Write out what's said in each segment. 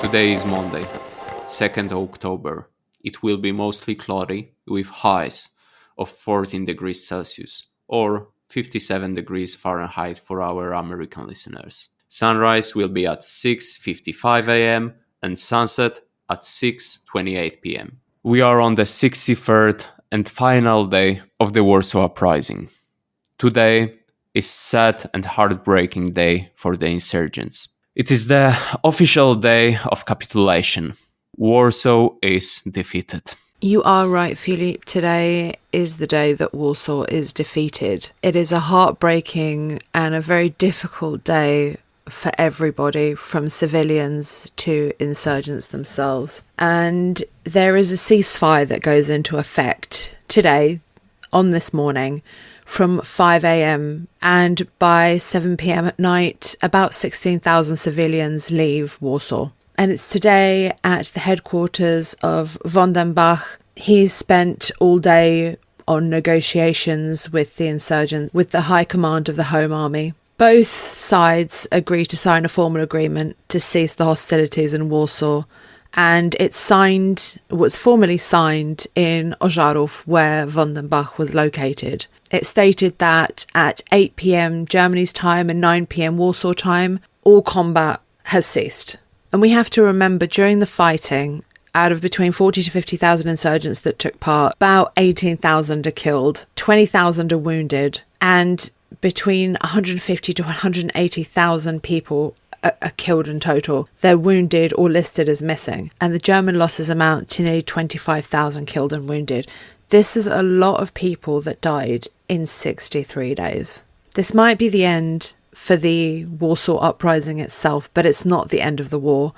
Today is Monday, 2nd October. It will be mostly cloudy with highs of 14 degrees Celsius or 57 degrees Fahrenheit for our American listeners. Sunrise will be at 6:55 a.m. and sunset at 6:28 p.m. We are on the 63rd and final day of the Warsaw Uprising. Today is sad and heartbreaking day for the insurgents. It is the official day of capitulation. Warsaw is defeated. You are right, Philippe. Today is the day that Warsaw is defeated. It is a heartbreaking and a very difficult day for everybody, from civilians to insurgents themselves. And there is a ceasefire that goes into effect today, on this morning, from 5 a.m. and by 7 p.m. at night, about 16,000 civilians leave Warsaw. And it's today at the headquarters of von den Bach. He's spent all day on negotiations with the insurgents, with the high command of the Home Army. Both sides agree to sign a formal agreement to cease the hostilities in Warsaw. And was formally signed in Ożarów, where von den Bach was located. It stated that at 8 p.m. Germany's time and 9 p.m. Warsaw time, all combat has ceased. And we have to remember, during the fighting, out of between 40 to 50,000 insurgents that took part, about 18,000 are killed, 20,000 are wounded, and between 150 to 180,000 people are killed in total. They're wounded or listed as missing. And the German losses amount to nearly 25,000 killed and wounded. This is a lot of people that died in 63 days. This might be the end for the Warsaw Uprising itself, but it's not the end of the war.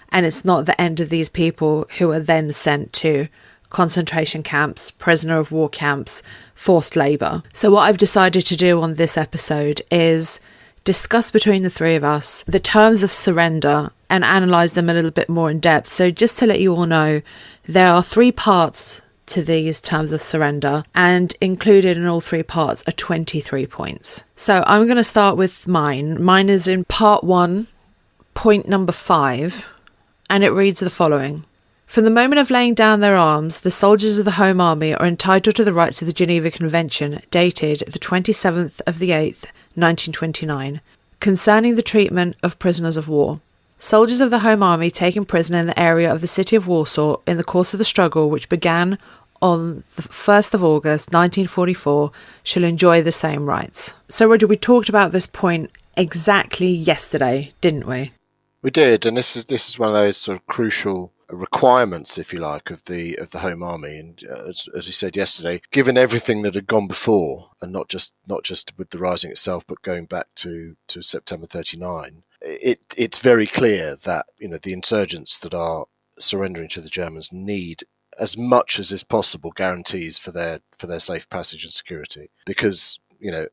And it's not the end of these people who are then sent to concentration camps, prisoner of war camps, forced labour. So what I've decided to do on this episode is discuss between the three of us the terms of surrender and analyse them a little bit more in depth. So just to let you all know, there are 3 parts to these terms of surrender, and included in all 3 parts are 23 points. So I'm going to start with mine. Mine is in part 1, point number 5, and it reads the following. From the moment of laying down their arms, the soldiers of the Home Army are entitled to the rights of the Geneva Convention, dated the 27th of the 8th, 1929, concerning the treatment of prisoners of war. Soldiers of the Home Army taken prisoner in the area of the city of Warsaw in the course of the struggle which began on the 1st of August 1944 shall enjoy the same rights. So, Roger, we talked about this point exactly yesterday, didn't we? We did, and this is one of those sort of crucial requirements, if you like, of the Home Army. And as we said yesterday, given everything that had gone before, and not just with the rising itself, but going back to September 39, it's very clear that the insurgents that are surrendering to the Germans need, as much as is possible, guarantees for their safe passage and security, because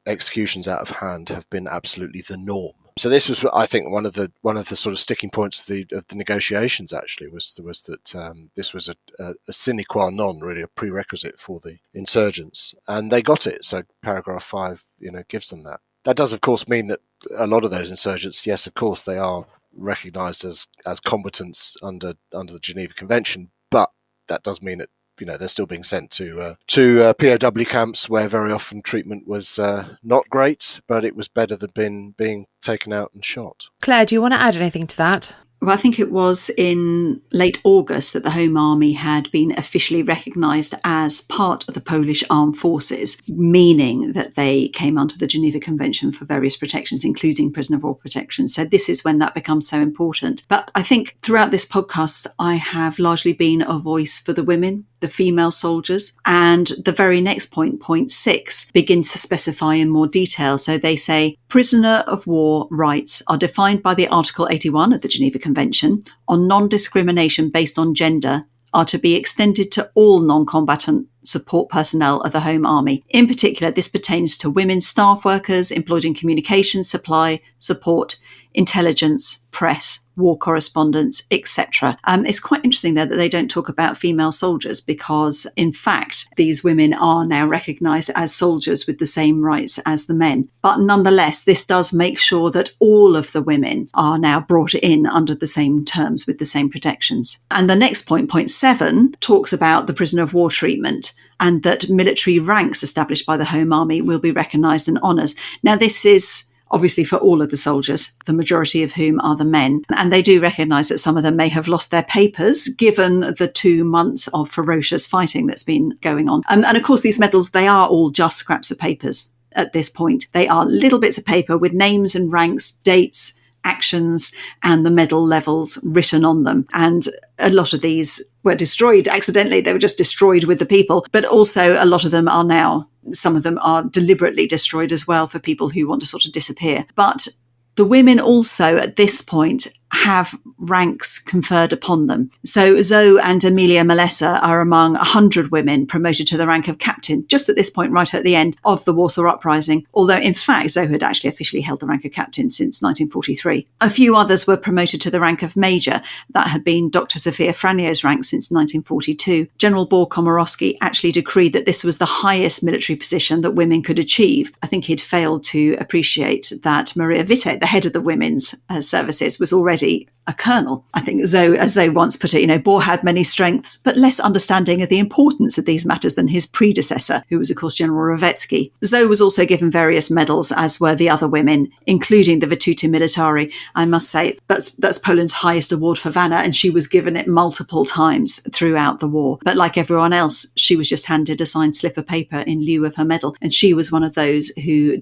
executions out of hand have been absolutely the norm. So this was, I think, one of the sort of sticking points of the negotiations. Actually, was that this was a sine qua non, really a prerequisite for the insurgents, and they got it. So paragraph 5, gives them that. That does, of course, mean that a lot of those insurgents, yes, of course, they are recognised as combatants under the Geneva Convention, but that does mean that they're still being sent to POW camps, where very often treatment was not great, but it was better than being taken out and shot. Claire, do you want to add anything to that? Well, I think it was in late August that the Home Army had been officially recognised as part of the Polish armed forces, meaning that they came under the Geneva Convention for various protections, including prisoner of war protection. So this is when that becomes so important. But I think throughout this podcast, I have largely been a voice for the women, the female soldiers. And the very next point, point 6, begins to specify in more detail. So they say, prisoner of war rights are defined by the Article 81 of the Geneva Convention on non-discrimination based on gender are to be extended to all non-combatant support personnel of the Home Army. In particular, this pertains to women staff workers employed in communications, supply, support, intelligence, press, war correspondence, etc. It's quite interesting there that they don't talk about female soldiers because, in fact, these women are now recognised as soldiers with the same rights as the men. But nonetheless, this does make sure that all of the women are now brought in under the same terms with the same protections. And the next point, point 7, talks about the prisoner of war treatment and that military ranks established by the Home Army will be recognised and honours. Now, this is obviously for all of the soldiers, the majority of whom are the men. And they do recognise that some of them may have lost their papers given the 2 months of ferocious fighting that's been going on. And of course, these medals, they are all just scraps of papers at this point. They are little bits of paper with names and ranks, dates, actions, and the medal levels written on them. And a lot of these were destroyed accidentally. They were just destroyed with the people. But also a lot of them are now, some of them are deliberately destroyed as well for people who want to sort of disappear. But the women also at this point have ranks conferred upon them. So Zoe and Amelia Malessa are among 100 women promoted to the rank of captain, just at this point, right at the end of the Warsaw Uprising, although in fact Zoe had actually officially held the rank of captain since 1943. A few others were promoted to the rank of major. That had been Dr. Sofia Franio's rank since 1942. General Bor Komorowski actually decreed that this was the highest military position that women could achieve. I think he'd failed to appreciate that Maria Witte, the head of the women's services, was already a colonel. I think Zoe, as Zoe once put it, Bor had many strengths, but less understanding of the importance of these matters than his predecessor, who was, of course, General Ravetski. Zoe was also given various medals, as were the other women, including the Virtuti Militari. I must say, that's Poland's highest award for valour, and she was given it multiple times throughout the war. But like everyone else, she was just handed a signed slip of paper in lieu of her medal, and she was one of those who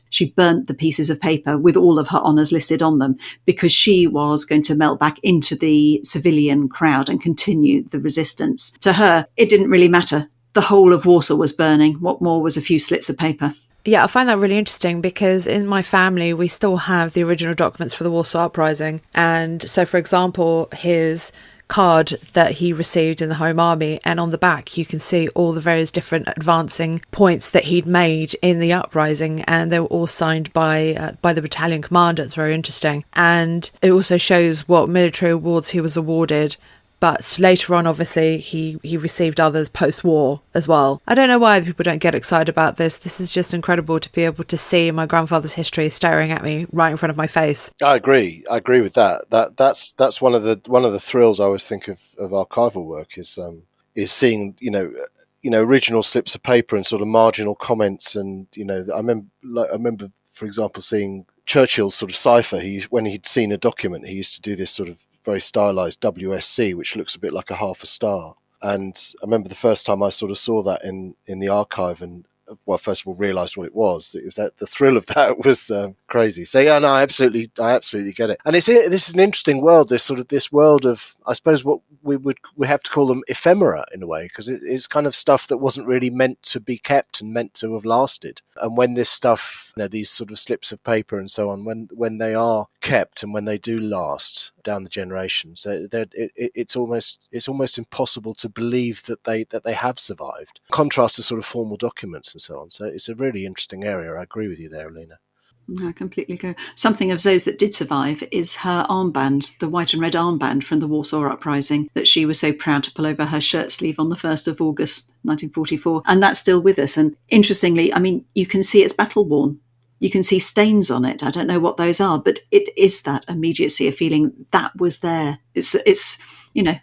she burnt the pieces of paper with all of her honours listed on them, because she was going to melt back into the civilian crowd and continue the resistance. To her, it didn't really matter. The whole of Warsaw was burning. What more was a few slips of paper? Yeah, I find that really interesting because in my family, we still have the original documents for the Warsaw Uprising. And so, for example, his card that he received in the Home Army, and on the back you can see all the various different advancing points that he'd made in the uprising, and they were all signed by the battalion commander. It's very interesting, and it also shows what military awards he was awarded. But later on, obviously, he received others post-war as well. I don't know why people don't get excited about this. This is just incredible to be able to see my grandfather's history staring at me right in front of my face. I agree with that. That's one of the thrills I always think of archival work is seeing original slips of paper and sort of marginal comments, and I remember for example seeing Churchill's sort of cipher. When he'd seen a document, he used to do this sort of very stylized WSC, which looks a bit like a half a star. And I remember the first time I sort of saw that in the archive, and well, first of all, realised what it was. It was that the thrill of that was crazy. So yeah, no, I absolutely get it. And this is an interesting world. This world of, I suppose, what we have to call them ephemera in a way, because it's kind of stuff that wasn't really meant to be kept and meant to have lasted. And when this stuff, these sort of slips of paper and so on, when they are kept and when they do last down the generations, it's almost impossible to believe that they have survived. Contrast to sort of formal documents and so on. So it's a really interesting area. I agree with you there, Alina. I completely go. Something of Zoe's that did survive is her armband, the white and red armband from the Warsaw Uprising that she was so proud to pull over her shirt sleeve on the 1st of August 1944. And that's still with us. And interestingly, I mean, you can see it's battle worn. You can see stains on it. I don't know what those are, but it is that immediacy of feeling that was there. It's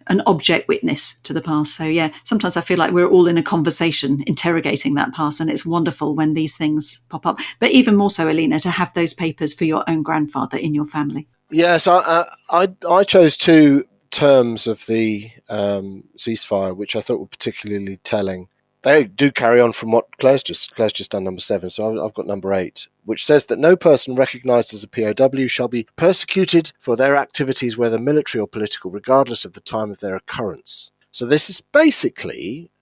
an object witness to the past. So yeah, sometimes I feel like we're all in a conversation interrogating that past, and it's wonderful when these things pop up. But even more so, Alina, to have those papers for your own grandfather in your family. Yes, I chose two terms of the ceasefire, which I thought were particularly telling. They do carry on from what Claire's just done, number 7. So I've got number 8, which says that no person recognised as a POW shall be persecuted for their activities, whether military or political, regardless of the time of their occurrence. So this is basically,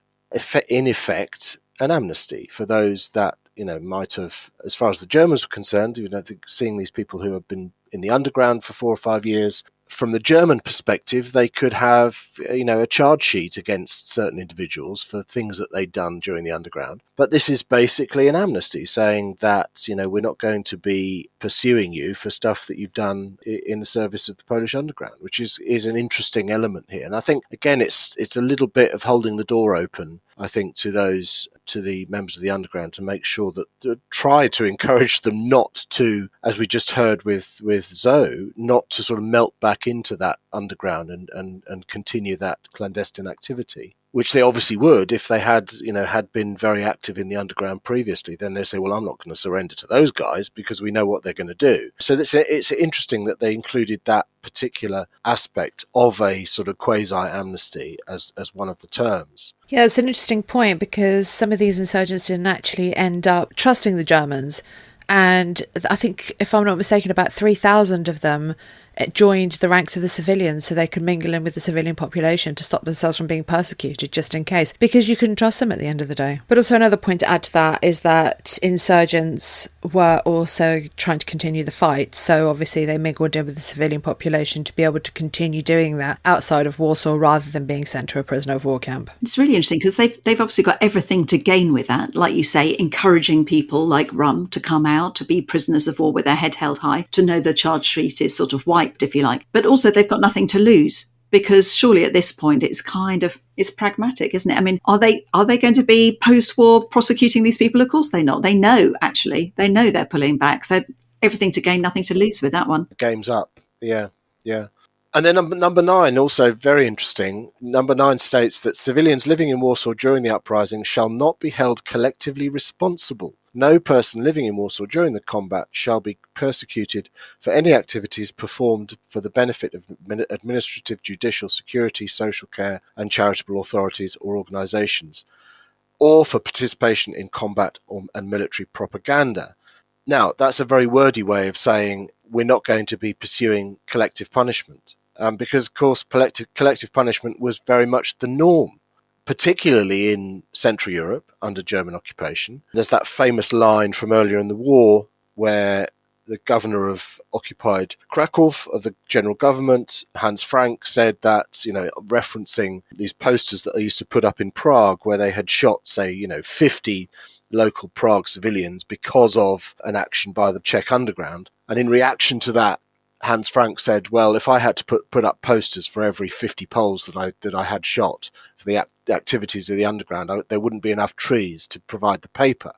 in effect, an amnesty for those that might have, as far as the Germans were concerned, seeing these people who have been in the underground for 4 or 5 years, from the German perspective, they could have, a charge sheet against certain individuals for things that they'd done during the underground. But this is basically an amnesty saying that, we're not going to be pursuing you for stuff that you've done in the service of the Polish underground, which is an interesting element here. And I think, again, it's a little bit of holding the door open, I think, to the members of the underground, to make sure that try to encourage them not to, as we just heard with Zoe, not to sort of melt back into that underground and continue that clandestine activity, which they obviously would if they had been very active in the underground previously. Then they say, well, I'm not going to surrender to those guys because we know what they're going to do. So it's interesting that they included that particular aspect of a sort of quasi-amnesty as one of the terms. Yeah, it's an interesting point, because some of these insurgents didn't actually end up trusting the Germans. And I think, if I'm not mistaken, about 3,000 of them joined the ranks of the civilians so they could mingle in with the civilian population to stop themselves from being persecuted, just in case, because you couldn't trust them at the end of the day. But also, another point to add to that is that insurgents were also trying to continue the fight, so obviously they mingled in with the civilian population to be able to continue doing that outside of Warsaw rather than being sent to a prisoner of war camp. It's really interesting because they've obviously got everything to gain with that, like you say, encouraging people like Rum to come out, to be prisoners of war with their head held high, to know the charge sheet is sort of wiped, if you like. But also they've got nothing to lose, because surely at this point it's pragmatic, isn't it? I mean, are they going to be post-war prosecuting these people? Of course they're not. They know they're pulling back. So everything to gain, nothing to lose with that one. Game's up. Yeah. And then number 9, also very interesting. Number 9 states that civilians living in Warsaw during the uprising shall not be held collectively responsible. No person living in Warsaw during the combat shall be persecuted for any activities performed for the benefit of administrative, judicial, security, social care, and charitable authorities or organisations, or for participation in combat and military propaganda. Now, that's a very wordy way of saying we're not going to be pursuing collective punishment, because, of course, collective punishment was very much the norm, particularly in Central Europe under German occupation. There's that famous line from earlier in the war where the governor of occupied Krakow, of the general government, Hans Frank, said that, referencing these posters that they used to put up in Prague where they had shot, say, 50 local Prague civilians because of an action by the Czech underground. And in reaction to that, Hans Frank said, well, if I had to put up posters for every 50 Poles that I had shot for the activities of the underground, there wouldn't be enough trees to provide the paper,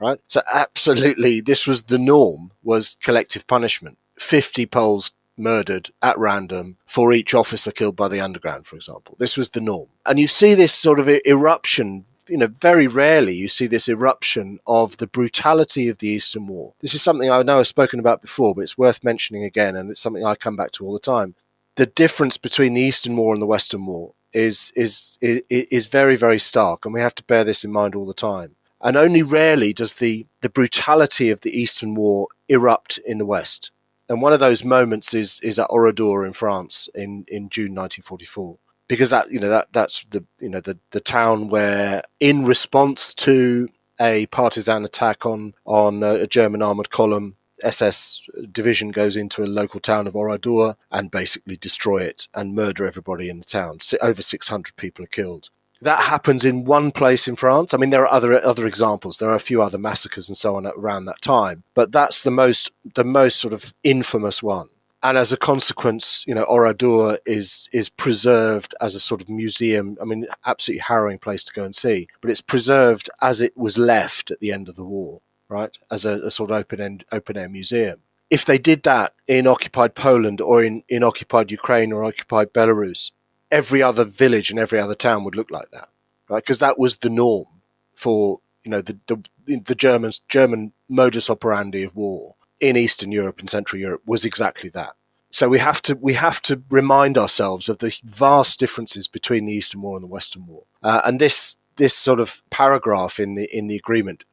right? So absolutely, this was the norm, was collective punishment. 50 Poles murdered at random for each officer killed by the underground, for example. This was the norm. And you see this sort of eruption, very rarely you see this eruption of the brutality of the Eastern War. This is something I know I've spoken about before, but it's worth mentioning again, and it's something I come back to all the time. The difference between the Eastern War and the Western War is very, very stark, and we have to bear this in mind all the time. And only rarely does the brutality of the Eastern War erupt in the West. And one of those moments is at Oradour in France in June 1944. Because that's the town where, in response to a partisan attack on a German armoured column, SS division goes into a local town of Oradour and basically destroy it and murder everybody in the town. Over 600 people are killed. That happens in one place in France. I mean, there are other examples. There are a few other massacres and so on around that time, but that's the most sort of infamous one. And as a consequence, Oradour is preserved as a sort of museum. I mean, absolutely harrowing place to go and see, but it's preserved as it was left at the end of the war, right? As a sort of open air museum. If they did that in occupied Poland or in occupied Ukraine or occupied Belarus, every other village and every other town would look like that, right? Because that was the norm for, the German modus operandi of war in Eastern Europe and Central Europe was exactly that. So we have to remind ourselves of the vast differences between the Eastern War and the Western War. And this sort of paragraph in the agreement,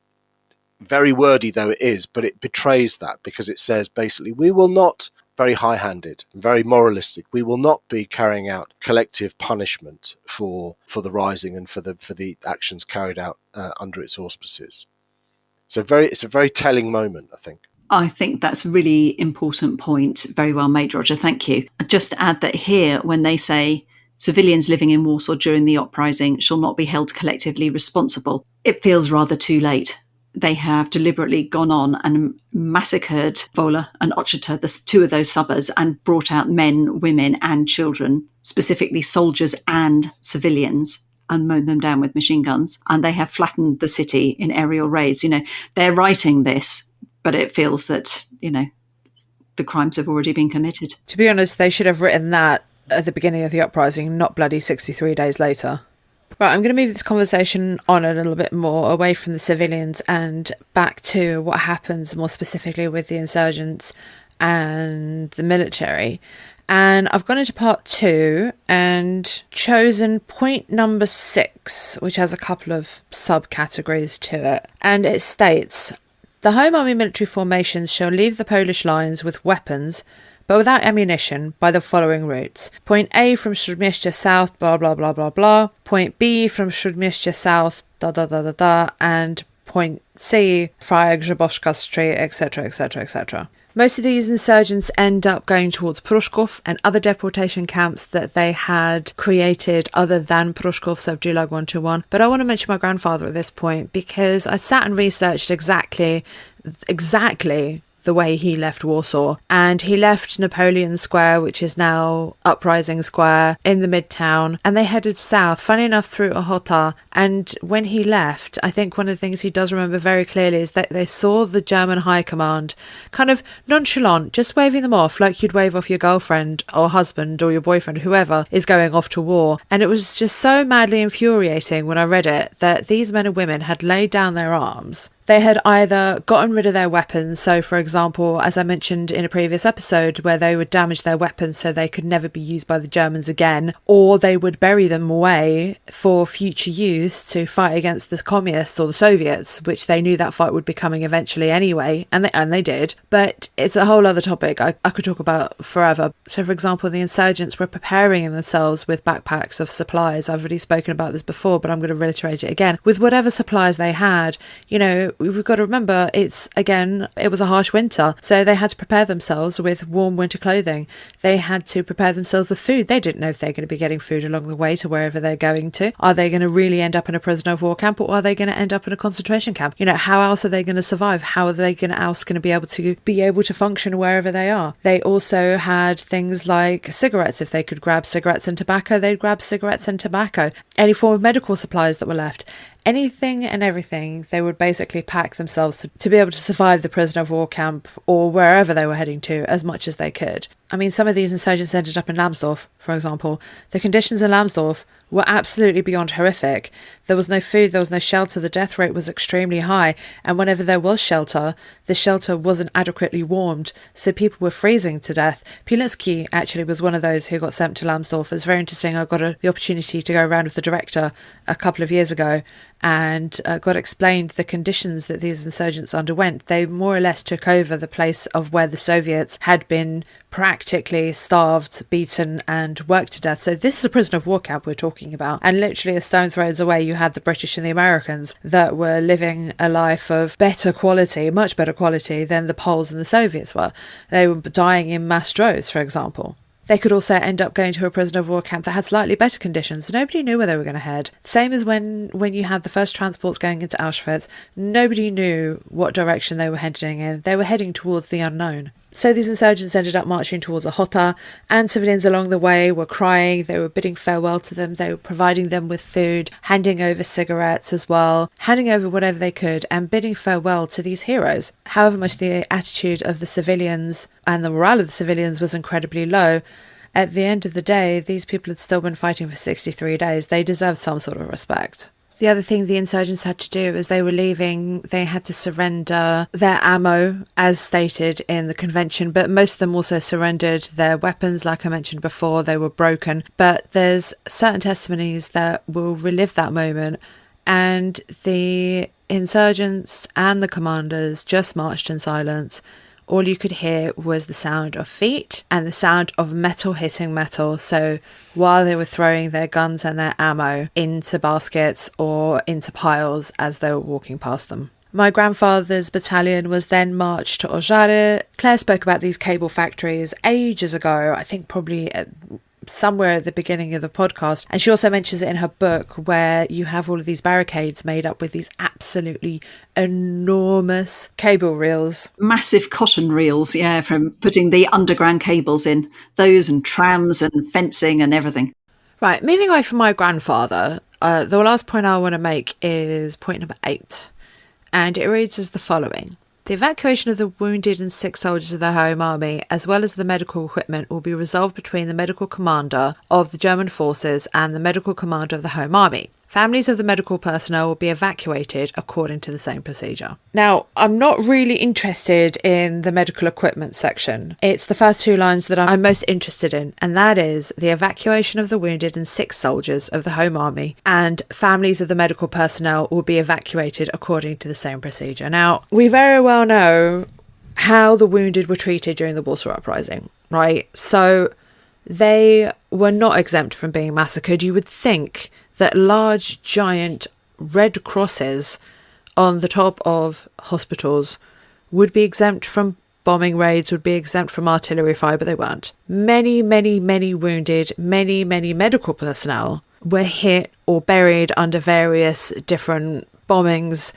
very wordy though it is, but it betrays that, because it says basically we will not, very high-handed, very moralistic, we will not be carrying out collective punishment for the rising and for the actions carried out under its auspices. So it's a very telling moment, I think. I think that's a really important point. Very well made, Roger. Thank you. Just to add that here, when they say civilians living in Warsaw during the uprising shall not be held collectively responsible, it feels rather too late. They have deliberately gone on and massacred Wola and Ochota, the two of those suburbs, and brought out men, women and children, specifically soldiers and civilians, and mown them down with machine guns. And they have flattened the city in aerial raids. They're writing this, but it feels that, the crimes have already been committed. To be honest, they should have written that at the beginning of the uprising, not bloody 63 days later. Right, I'm going to move this conversation on a little bit more away from the civilians and back to what happens more specifically with the insurgents and the military. And I've gone into part 2 and chosen point number 6, which has a couple of subcategories to it. And it states, the Home Army military formations shall leave the Polish lines with weapons, but without ammunition, by the following routes. Point A from Śródmieście South, blah, blah, blah, blah, blah. Point B from Śródmieście South, da, da, da, da, da. And point C, Friar Grzybowska Street, etc., etc., etc. Most of these insurgents end up going towards Pruszków and other deportation camps that they had created other than Pruszków, so Gulag 121. But I want to mention my grandfather at this point because I sat and researched exactly the way he left Warsaw. And he left Napoleon Square, which is now Uprising Square, in the Midtown, and they headed south, funny enough, through Ochota. And when he left, I think one of the things he does remember very clearly is that they saw the German high command kind of nonchalant, just waving them off like you'd wave off your girlfriend or husband or your boyfriend, whoever is going off to war. And it was just so madly infuriating when I read it that these men and women had laid down their arms. They had either gotten rid of their weapons, so for example, as I mentioned in a previous episode, where they would damage their weapons so they could never be used by the Germans again, or they would bury them away for future use to fight against the communists or the Soviets, which they knew that fight would be coming eventually anyway, and they did. But it's a whole other topic I could talk about forever. So for example, the insurgents were preparing themselves with backpacks of supplies. I've already spoken about this before, but I'm going to reiterate it again. With whatever supplies they had, we've got to remember it was a harsh winter, so they had to prepare themselves with warm winter clothing. They had to prepare themselves with food. They didn't know if they're going to be getting food along the way to wherever they're going to. Are they going to really end up in a prisoner of war camp, or are they going to end up in a concentration camp? How else are they going to survive? How are they going to be able to function wherever they are? They also had things like cigarettes. If they could grab cigarettes and tobacco, they'd grab cigarettes and tobacco. Any form of medical supplies that were left. Anything and everything, they would basically pack themselves to be able to survive the prisoner of war camp or wherever they were heading to as much as they could. I mean, some of these insurgents ended up in Lambsdorff, for example. The conditions in Lambsdorff were absolutely beyond horrific. There was no food, there was no shelter, the death rate was extremely high, and whenever there was shelter, the shelter wasn't adequately warmed, so people were freezing to death. Pilecki actually was one of those who got sent to Lambsdorff. It's very interesting. I got the opportunity to go around with the director a couple of years ago and got explained the conditions that these insurgents underwent. They more or less took over the place of where the Soviets had been practically starved, beaten and worked to death. So this is a prisoner of war camp we're talking about, and literally a stone throws away you had the British and the Americans that were living a life of better quality, much better quality than the Poles and the Soviets were. They were dying in mass droves, for example. They could also end up going to a prisoner of war camp that had slightly better conditions. Nobody knew where they were going to head. Same as when you had the first transports going into Auschwitz, nobody knew what direction they were heading in. They were heading towards the unknown. So these insurgents ended up marching towards Ochota, and civilians along the way were crying. They were bidding farewell to them. They were providing them with food, handing over cigarettes as well, handing over whatever they could, and bidding farewell to these heroes. However much the attitude of the civilians and the morale of the civilians was incredibly low, at the end of the day, these people had still been fighting for 63 days. They deserved some sort of respect. The other thing the insurgents had to do as they were leaving, they had to surrender their ammo as stated in the convention, but most of them also surrendered their weapons. Like I mentioned before, they were broken. But there's certain testimonies that will relive that moment, and the insurgents and the commanders just marched in silence. All you could hear was the sound of feet and the sound of metal hitting metal. So while they were throwing their guns and their ammo into baskets or into piles as they were walking past them. My grandfather's battalion was then marched to Ożary. Claire spoke about these cable factories ages ago, I think probably somewhere at the beginning of the podcast. And she also mentions it in her book, where you have all of these barricades made up with these absolutely enormous cable reels. Massive cotton reels, yeah, from putting the underground cables in. Those and trams and fencing and everything. Right, moving away from my grandfather, the last point I want to make is point number 8. And it reads as the following. The evacuation of the wounded and sick soldiers of the Home Army, as well as the medical equipment, will be resolved between the medical commander of the German forces and the medical commander of the Home Army. Families of the medical personnel will be evacuated according to the same procedure. Now, I'm not really interested in the medical equipment section. It's the first 2 lines that I'm most interested in, and that is the evacuation of the wounded and sick soldiers of the Home Army and families of the medical personnel will be evacuated according to the same procedure. Now, we very well know how the wounded were treated during the Warsaw Uprising, right? So they were not exempt from being massacred. You would think that large, giant red crosses on the top of hospitals would be exempt from bombing raids, would be exempt from artillery fire, but they weren't. Many, many, many wounded, many, many medical personnel were hit or buried under various different bombings.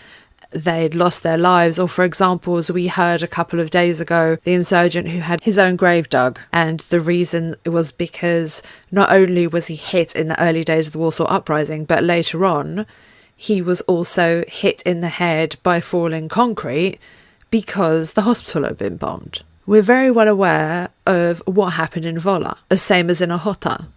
They'd lost their lives, or for example, as we heard a couple of days ago, the insurgent who had his own grave dug, and the reason was because not only was he hit in the early days of the Warsaw Uprising, but later on he was also hit in the head by falling concrete because the hospital had been bombed. We're very well aware of what happened in Wola, the same as in Ochota.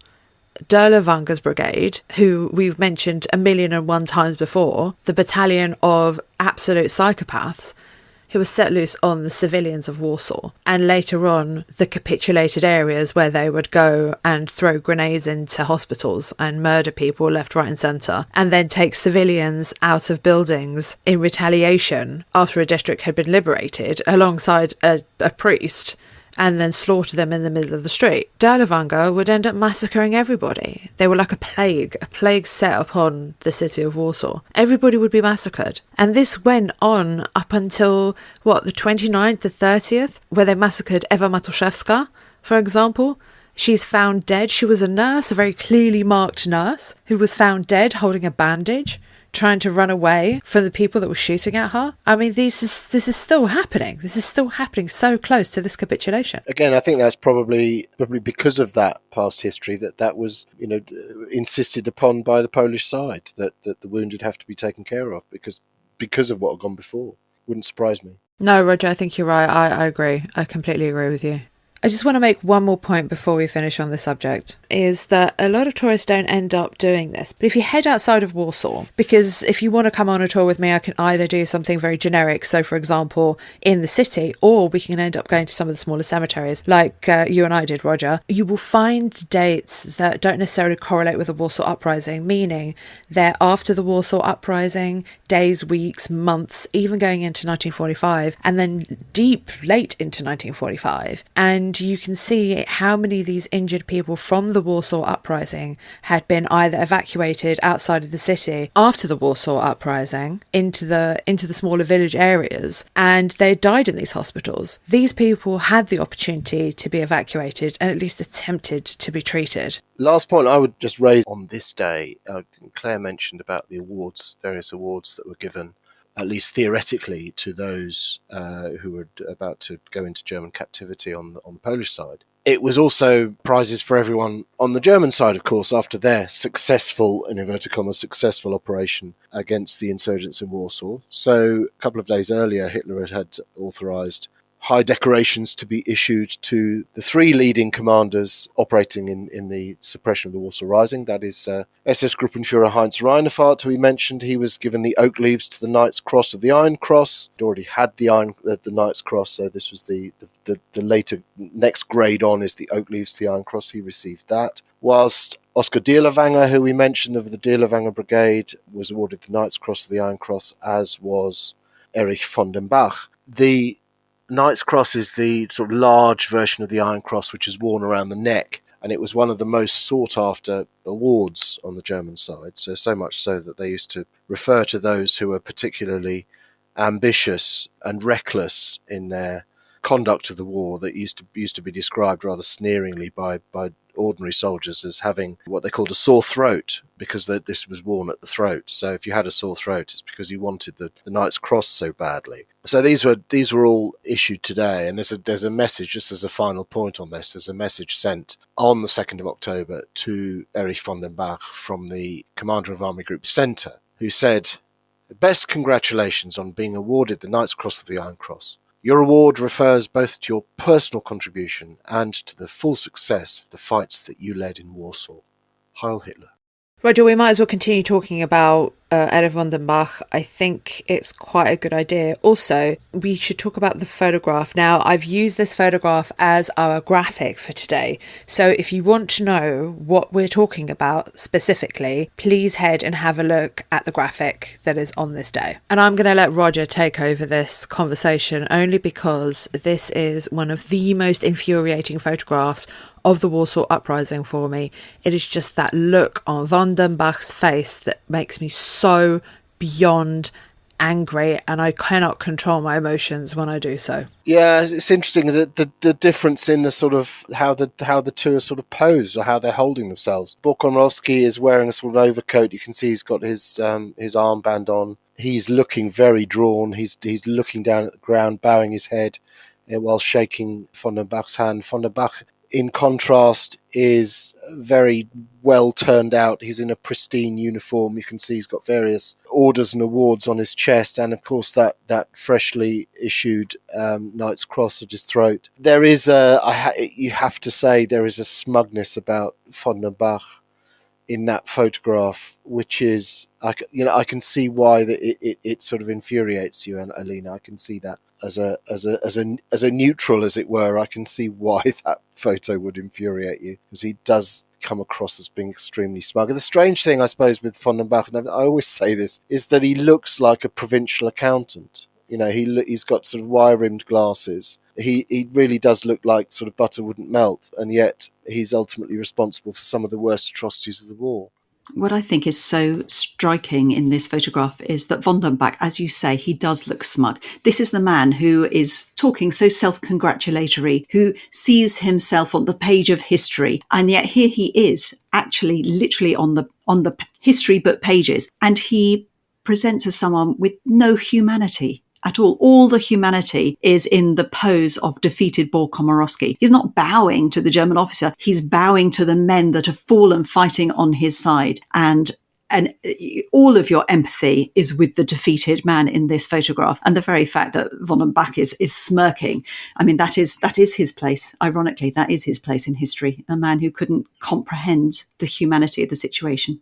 Derlewanger's brigade, who we've mentioned 1,000,001 times before, the battalion of absolute psychopaths who were set loose on the civilians of Warsaw, and later on the capitulated areas where they would go and throw grenades into hospitals and murder people left, right and centre, and then take civilians out of buildings in retaliation after a district had been liberated alongside a priest, and then slaughter them in the middle of the street. Derlewanger would end up massacring everybody. They were like a plague set upon the city of Warsaw. Everybody would be massacred. And this went on up until, the 29th, the 30th, where they massacred Ewa Matuszewska, for example. She's found dead. She was a nurse, a very clearly marked nurse, who was found dead holding a bandage, trying to run away from the people that were shooting at her. I mean, this is still happening. This is still happening so close to this capitulation. Again, I think that's probably because of that past history that was, insisted upon by the Polish side, that the wounded have to be taken care of because of what had gone before. Wouldn't surprise me. No, Roger, I think you're right. I agree. I completely agree with you. I just want to make one more point before we finish on the subject, is that a lot of tourists don't end up doing this. But if you head outside of Warsaw, because if you want to come on a tour with me, I can either do something very generic, so for example, in the city, or we can end up going to some of the smaller cemeteries, like you and I did, Roger. You will find dates that don't necessarily correlate with the Warsaw Uprising, meaning they're after the Warsaw Uprising, days, weeks, months, even going into 1945, and then deep late into 1945. And you can see how many of these injured people from the Warsaw Uprising had been either evacuated outside of the city after the Warsaw Uprising into the smaller village areas, and they died in these hospitals. These people had the opportunity to be evacuated and at least attempted to be treated. Last point I would just raise on this day, Claire mentioned about the awards, various awards that were given, at least theoretically, to those who were about to go into German captivity on the Polish side. It was also prizes for everyone on the German side, of course, after their successful, in inverted commas, successful operation against the insurgents in Warsaw. So a couple of days earlier, Hitler had authorised high decorations to be issued to the 3 leading commanders operating in the suppression of the Warsaw Rising. That is SS Gruppenführer Heinz Reinefahrt, who we mentioned. He was given the oak leaves to the Knight's Cross of the Iron Cross. He'd already had the Knight's Cross, so this was the later next grade on is the oak leaves to the Iron Cross. He received that. Whilst Oskar Dirlewanger, who we mentioned of the Dirlewanger Brigade, was awarded the Knight's Cross of the Iron Cross, as was Erich von den Bach. The Knight's Cross is the sort of large version of the Iron Cross, which is worn around the neck, and it was one of the most sought-after awards on the German side, so much so that they used to refer to those who were particularly ambitious and reckless in their conduct of the war that used to be described rather sneeringly by ordinary soldiers as having what they called a sore throat, because this was worn at the throat. So if you had a sore throat, it's because you wanted the Knight's Cross so badly. So these were all issued today, and there's a message, just as a final point on this, there's a message sent on the 2nd of October to Erich von den Bach from the commander of Army Group Centre, who said, "Best congratulations on being awarded the Knight's Cross of the Iron Cross. Your award refers both to your personal contribution and to the full success of the fights that you led in Warsaw. Heil Hitler." Roger, we might as well continue talking about Erich von den Bach. I think it's quite a good idea. Also, we should talk about the photograph. Now, I've used this photograph as our graphic for today. So if you want to know what we're talking about specifically, please head and have a look at the graphic that is on this day. And I'm going to let Roger take over this conversation only because this is one of the most infuriating photographs of the Warsaw Uprising for me. It is just that look on von den Bach's face that makes me so beyond angry, and I cannot control my emotions when I do so. Yeah, it's interesting that the difference in the sort of how the two are sort of posed, or how they're holding themselves. Bokomorowski is wearing a sort of overcoat. You can see he's got his armband on. He's looking very drawn. He's looking down at the ground, bowing his head while shaking von den Bach's hand. Von den Bach, in contrast, is very well turned out. He's in a pristine uniform. You can see he's got various orders and awards on his chest, and of course that freshly issued Knight's Cross at his throat. There is you have to say, there is a smugness about von den Bach in that photograph, which is, I can see why it sort of infuriates you, and Alina, I can see that as a neutral, as it were. I can see why that photo would infuriate you, because he does come across as being extremely smug. And the strange thing, I suppose, with von den Bach, and I always say this, is that he looks like a provincial accountant. He's got sort of wire-rimmed glasses. He really does look like sort of butter wouldn't melt, and yet he's ultimately responsible for some of the worst atrocities of the war. What I think is so striking in this photograph is that von den Bach, as you say, he does look smug. This is the man who is talking so self-congratulatory, who sees himself on the page of history, and yet here he is, actually literally on the history book pages, and he presents as someone with no humanity at all. All the humanity is in the pose of defeated Bokomorowski. He's not bowing to the German officer. He's bowing to the men that have fallen fighting on his side. And all of your empathy is with the defeated man in this photograph. And the very fact that von den Bach is smirking, I mean, that is his place. Ironically, that is his place in history. A man who couldn't comprehend the humanity of the situation.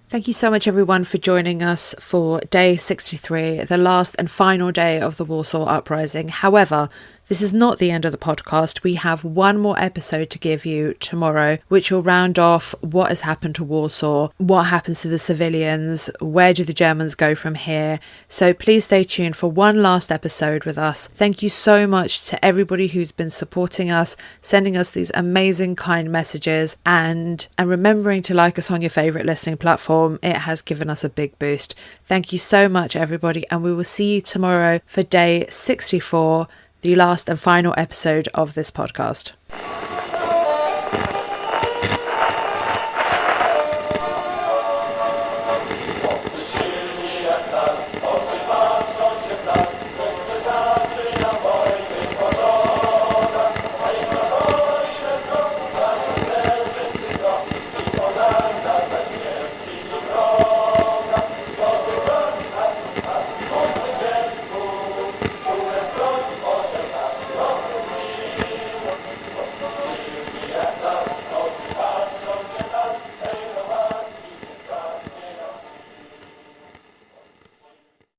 Thank you so much, everyone, for joining us for day 63, the last and final day of the Warsaw Uprising. However, this is not the end of the podcast. We have one more episode to give you tomorrow, which will round off what has happened to Warsaw, what happens to the civilians, where do the Germans go from here. So please stay tuned for one last episode with us. Thank you so much to everybody who's been supporting us, sending us these amazing, kind messages, and remembering to like us on your favourite listening platform. It has given us a big boost. Thank you so much, everybody, and we will see you tomorrow for day 64, the last and final episode of this podcast.